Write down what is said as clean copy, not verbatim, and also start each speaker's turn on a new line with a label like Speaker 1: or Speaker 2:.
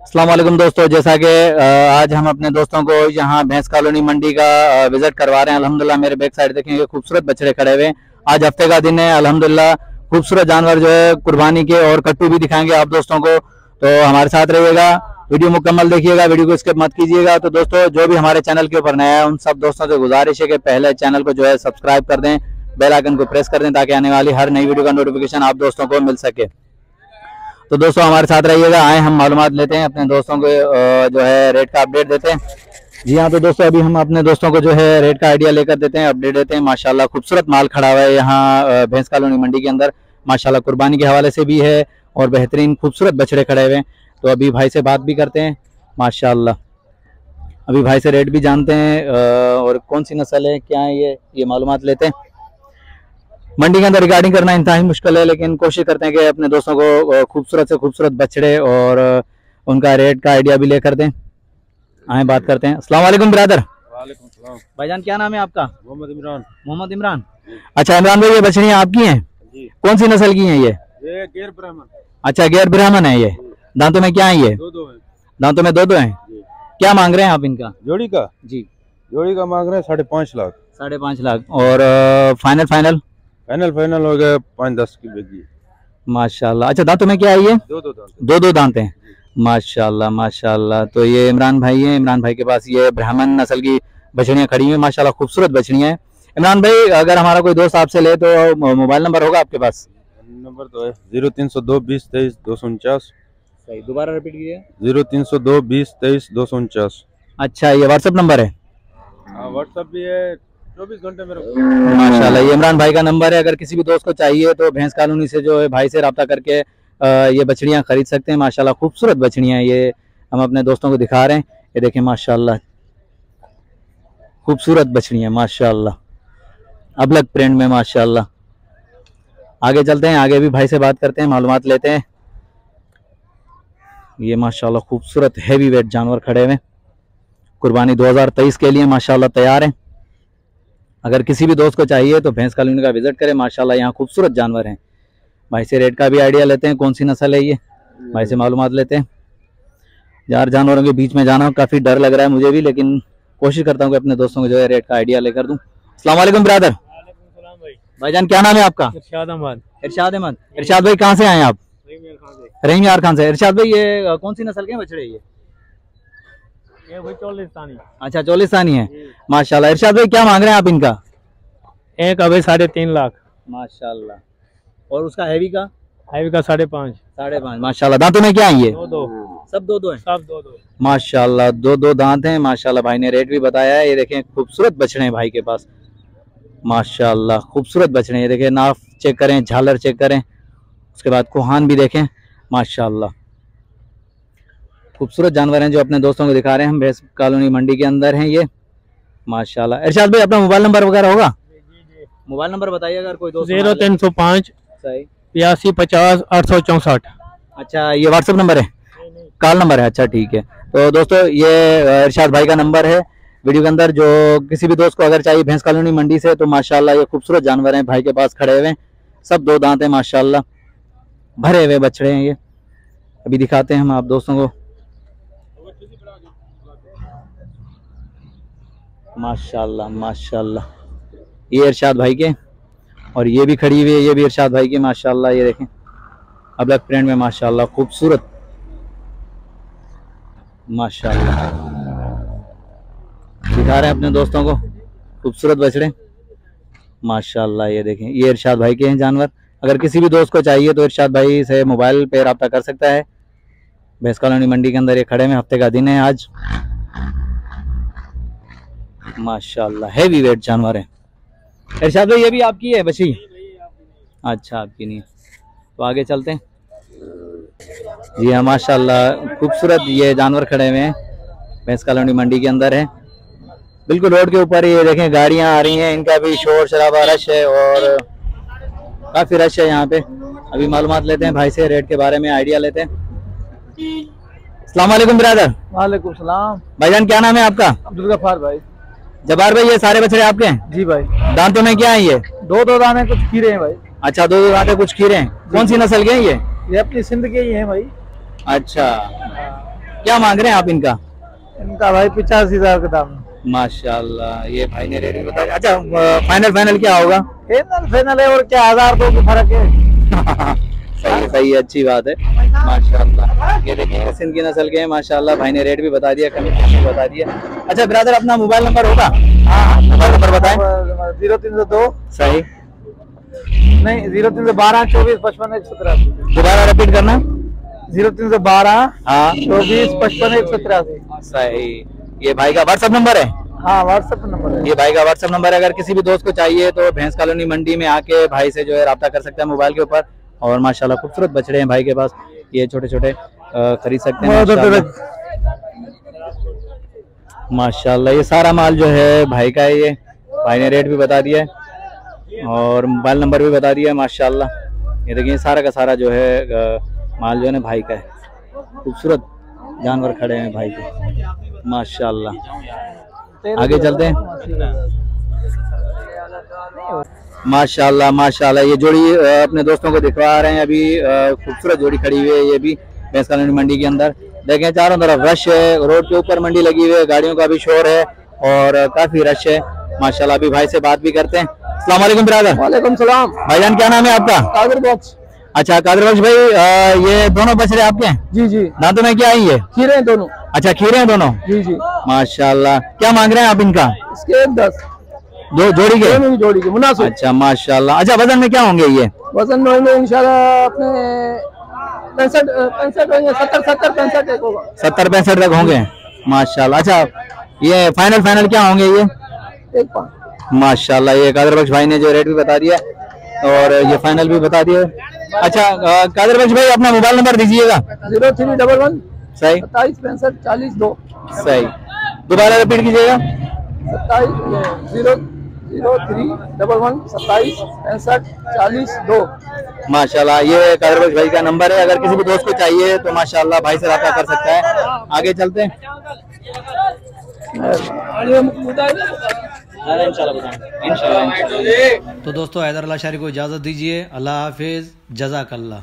Speaker 1: अस्सलाम वालेकुम दोस्तों, जैसा कि आज हम अपने दोस्तों को यहाँ भैंस कॉलोनी मंडी का विजिट करवा रहे हैं। अल्हम्दुलिल्लाह मेरे बैक साइड देखेंगे खूबसूरत बछड़े खड़े हुए हैं। आज हफ्ते का दिन है। अल्हम्दुलिल्लाह खूबसूरत जानवर जो है कुर्बानी के और कट्टू भी दिखाएंगे आप दोस्तों को, तो हमारे साथ रहिएगा, वीडियो मुकम्मल देखिएगा, वीडियो को स्किप मत कीजिएगा। तो दोस्तों जो भी हमारे चैनल के ऊपर नया है उन सब दोस्तों से गुजारिश है कि पहले चैनल को जो है सब्सक्राइब कर दें, बेल आइकन को प्रेस कर दें ताकि आने वाली हर नई वीडियो का नोटिफिकेशन आप दोस्तों को मिल सके। तो दोस्तों हमारे साथ रहिएगा, आए हम मालूमात लेते हैं अपने दोस्तों को जो है रेट का अपडेट देते हैं। जी हाँ, तो दोस्तों अभी हम अपने दोस्तों को जो है रेट का आइडिया लेकर देते हैं, अपडेट देते हैं। माशाल्लाह खूबसूरत माल खड़ा हुआ है यहाँ भैंस कॉलोनी मंडी के अंदर। माशाल्लाह कुर्बानी के हवाले से भी है और बेहतरीन खूबसूरत बछड़े खड़े हुए हैं। तो अभी भाई से बात भी करते हैं। माशाल्लाह अभी भाई से रेट भी जानते हैं और कौन सी नस्ल है, क्या है ये मालूमात लेते हैं। मंडी के अंदर रिकॉर्डिंग करना इंतहाई मुश्किल है, लेकिन कोशिश करते हैं कि अपने दोस्तों को खूबसूरत से खूबसूरत बछड़े और उनका रेट का आइडिया भी लेकर दें। आए बात करते हैं। अस्सलाम वालेकुम ब्रदर।
Speaker 2: वालेकुम सलाम।
Speaker 1: भाईजान क्या नाम है आपका?
Speaker 2: मोहम्मद इमरान।
Speaker 1: मोहम्मद इमरान। अच्छा इमरान भाई, ये बछड़ियाँ आपकी हैं?
Speaker 2: जी।
Speaker 1: कौन सी नस्ल की हैं ये?
Speaker 2: गैर ब्राह्मण।
Speaker 1: अच्छा गैर ब्राह्मण है ये। दांतों में क्या है ये?
Speaker 2: दो है।
Speaker 1: दांतों में दो हैं। क्या मांग रहे हैं आप इनका?
Speaker 2: जोड़ी का?
Speaker 1: जी
Speaker 2: जोड़ी का मांग रहे हैं 5.5 लाख।
Speaker 1: 5.5 लाख। और फाइनल फाइनल
Speaker 2: फाइनल हो गया 5-10 की बेगी।
Speaker 1: माशाल्लाह। अच्छा दांतों में क्या है ये? दो दांत हैं। माशाल्लाह माशाल्लाह। तो ये इमरान भाई हैं, इमरान भाई के पास ये ब्राह्मण नस्ल की बछड़ियाँ खड़ी हुई माशाल्लाह, खूबसूरत बछड़ियाँ हैं। इमरान भाई अगर हमारा कोई दोस्त आपसे ले तो मोबाइल नंबर होगा आपके पास?
Speaker 2: नंबर तो है 0302 20 23 249।
Speaker 1: सही, दोबारा रिपीट कीजिए।
Speaker 2: 0302 20 23 249।
Speaker 1: अच्छा ये व्हाट्सएप नंबर है?
Speaker 2: व्हाट्सएप भी है, 24 घंटे मेरा।
Speaker 1: माशाल्लाह ये इमरान भाई का नंबर है। अगर किसी भी दोस्त को चाहिए तो भैंस कॉलोनी से जो है भाई से रब्ता करके ये बछड़ियाँ खरीद सकते हैं। माशाल्लाह खूबसूरत बछड़ियाँ ये हम अपने दोस्तों को दिखा रहे हैं। ये देखें माशाल्लाह खूबसूरत बछड़ियाँ माशाल्लाह, अबलग प्रिंट में माशाल्लाह। आगे चलते हैं, आगे भी भाई से बात करते हैं, मालूमात लेते हैं। ये माशाल्लाह खूबसूरत हैवी वेट जानवर खड़े हुए, कुर्बानी 2023 के लिए माशाल्लाह तैयार हैं। अगर किसी भी दोस्त को चाहिए तो भैंस कॉलोनी का विजिट करें। माशाल्लाह यहाँ खूबसूरत जानवर हैं। भाई से रेट का भी आइडिया लेते हैं, कौन सी नस्ल है ये, भाई से मालूमात लेते हैं। यार जानवरों के बीच में जाना काफ़ी डर लग रहा है मुझे भी, लेकिन कोशिश करता हूँ कि अपने दोस्तों को जो है रेट का आइडिया लेकर दूँ। अस्सलाम वालेकुम ब्रदर। भाईजान क्या नाम है आपका? इरशाद अहमद। इरशाद अहमद। इरशाद भाई कहाँ से आए आप? रहीम यार खान से। इरशाद भाई ये कौन सी नस्ल के बछड़े ये?
Speaker 2: चोलिस्तानी।
Speaker 1: अच्छा चोलिस्तानी है माशाल्लाह। इरशाद भाई क्या मांग रहे हैं आप इनका?
Speaker 2: एक अभी 3.5 लाख
Speaker 1: माशाल्लाह। और उसका हैवी का?
Speaker 2: हैवी का 5.5
Speaker 1: माशाल्लाह। दांतों में क्या है ये?
Speaker 2: दो
Speaker 1: सब दो है।
Speaker 2: सब दो
Speaker 1: माशाल्लाह दो दांत हैं माशाल्लाह। भाई ने रेट भी बताया है। ये देखें खूबसूरत बछड़े हैं भाई के पास माशाल्लाह, खूबसूरत बछड़े। ये देखें नाफ चेक करें, झालर चेक करें, उसके बाद कोहान भी देखें माशाल्लाह। खूबसूरत जानवर हैं जो अपने दोस्तों को दिखा रहे हैं हम भैंस कॉलोनी मंडी के अंदर हैं ये माशाल्लाह। इरशाद भाई अपना मोबाइल नंबर वगैरह होगा? मोबाइल नंबर बताइए अगर कोई दोस्त।
Speaker 2: 0305
Speaker 1: सही
Speaker 2: 82 50 864।
Speaker 1: अच्छा ये व्हाट्सएप नंबर है? कॉल नंबर है। अच्छा ठीक है। तो दोस्तों ये इरशाद भाई का नंबर है वीडियो के अंदर। जो किसी भी दोस्त को अगर चाहिए भैंस कॉलोनी मंडी से तो माशाल्लाह ये खूबसूरत जानवर हैं भाई के पास खड़े हुए, सब दो दांत हैं माशाल्लाह, भरे हुए बछड़े हैं ये। अभी दिखाते हैं हम आप दोस्तों को माशाल्लाह माशाल्लाह। ये इरशाद भाई के, और ये भी खड़ी हुई है, ये भी इरशाद भाई की माशाल्लाह। ये देखें अबलग प्रिंट में माशाल्लाह खूबसूरत माशाल्लाह। दिखा रहे हैं अपने दोस्तों को खूबसूरत बछड़े माशाल्लाह। ये देखें ये इरशाद भाई के हैं जानवर। अगर किसी भी दोस्त को चाहिए तो इरशाद भाई से मोबाइल पे रब्ता कर सकता है। भैंस कॉलोनी मंडी के अंदर ये खड़े हैं, हफ्ते का दिन है आज माशाल्लाह। हैवी वेट जानवर है। इरशाद भाई ये भी आपकी है बछी? अच्छा आपकी नहीं है। तो आगे चलते हैं। जी हाँ माशाल्लाह खूबसूरत ये जानवर खड़े हुए हैं भैंस कॉलोनी मंडी के अंदर है, बिल्कुल रोड के ऊपर। ये देखें गाड़ियां आ रही हैं, इनका भी शोर शराबा रश है और काफ़ी रश है यहाँ पे। अभी मालूमात लेते हैं भाई से, रेट के बारे में आइडिया लेते हैं। अस्सलाम वालेकुम ब्रदर।
Speaker 3: वालेकुम सलाम।
Speaker 1: भाईजान क्या नाम है आपका?
Speaker 3: अब्दुल गफ्फार भाई।
Speaker 1: जबार भाई ये सारे बछड़े आपके हैं?
Speaker 3: जी भाई।
Speaker 1: दांतों में क्या है ये?
Speaker 3: दो दाने कुछ खीरे हैं भाई।
Speaker 1: अच्छा दो दांते कुछ खीरे हैं। कौन सी नस्ल के हैं ये?
Speaker 3: ये अपनी सिंध के ही हैं भाई।
Speaker 1: अच्छा क्या मांग रहे हैं आप इनका?
Speaker 3: इनका भाई 85,000 का दाम।
Speaker 1: माशाल्लाह, ये भाई ने रेट भी बता दिया। अच्छा फाइनल क्या होगा?
Speaker 3: फाइनल है, और क्या 1,000 का फर्क है।
Speaker 1: सही है, अच्छी बात है माशाल्लाह। ये देखिए सिंध की नस्ल के हैं माशाल्लाह। भाई ने रेट भी बता दिया, कमीशन भी बता दिया। अच्छा ब्रदर, अपना मोबाइल नंबर होगा?
Speaker 3: हाँ,
Speaker 1: मोबाइल नंबर बताएं।
Speaker 3: 0302
Speaker 1: सही,
Speaker 3: नहीं 0312 24 55 187।
Speaker 1: दोबारा रिपीट करना।
Speaker 3: 0312
Speaker 1: हाँ
Speaker 3: 24 55 187।
Speaker 1: सही। ये भाई का व्हाट्सएप नंबर है?
Speaker 3: हाँ व्हाट्सएप नंबर है।
Speaker 1: ये भाई का व्हाट्सएप नंबर है। अगर किसी भी दोस्त को चाहिए तो भैंस कॉलोनी मंडी में आके भाई से जो है रब्ता कर सकते हैं मोबाइल के ऊपर। और माशाल्लाह खूबसूरत बछड़े हैं भाई के पास, ये छोटे छोटे खरीद सकते हैं माशाल्लाह। ये सारा माल जो है भाई का है। ये भाई ने रेट भी बता दिया है और मोबाइल नंबर भी बता दिया है माशाल्लाह। ये देखिए सारा का सारा जो है माल जो है ना भाई का है। खूबसूरत जानवर खड़े हैं भाई के माशाल्लाह। आगे चलते हैं। माशाल्लाह माशाल्लाह, ये जोड़ी अपने दोस्तों को दिखवा रहे हैं अभी। खूबसूरत जोड़ी खड़ी हुई है ये भी भैंस कॉलोनी मंडी के अंदर। देखें चारों तरफ रश है, रोड के ऊपर मंडी लगी हुई है, गाड़ियों का भी शोर है और काफी रश है माशाल्लाह। अभी भाई से बात भी करते हैं। अस्सलाम वालेकुम ब्रदर।
Speaker 3: वालेकुम सलाम।
Speaker 1: भाईजान क्या नाम है आपका?
Speaker 3: कादिर बख्श।
Speaker 1: अच्छा कादिर बख्श भाई, ये दोनों बछड़े आपके हैं?
Speaker 3: जी जी।
Speaker 1: दांतों में क्या आई है?
Speaker 3: खीरे हैं दोनों।
Speaker 1: अच्छा खीरे हैं दोनों?
Speaker 3: जी जी।
Speaker 1: माशाल्लाह। क्या मांग रहे हैं आप इनका?
Speaker 3: इसके 10
Speaker 1: दो जोड़ी के?
Speaker 3: दोनों की जोड़ी के मुनासिब।
Speaker 1: अच्छा माशाल्लाह। अच्छा वजन में क्या होंगे ये?
Speaker 3: वजन में इंशाल्लाह अपने 65 होंगे, 70 होगा।
Speaker 1: 70-65 तक होंगे माशाल्लाह। अच्छा ये फाइनल क्या होंगे ये?
Speaker 3: 1.5
Speaker 1: माशाल्लाह। ये कादिर बख्श भाई ने जो रेट भी बता दिया और ये फाइनल भी बता दिया। अच्छा कादिर बख्श भाई अपना मोबाइल नंबर दीजिएगा।
Speaker 3: 0311
Speaker 1: सही
Speaker 3: 27 65 40 2।
Speaker 1: सही, दोबारा रिपीट कीजिएगा।
Speaker 3: 0311 27 65 40 2।
Speaker 1: माशाल्लाह, ये कादिर बख्श भाई का नंबर है। अगर किसी भी दोस्त को चाहिए तो माशाल्लाह भाई से रब्ता कर सकता है। आगे चलते हैं।
Speaker 4: तो दोस्तों हैदर अल्लाह शारी को इजाज़त दीजिए। अल्लाह हाफिज़, जज़ाकल्लाह।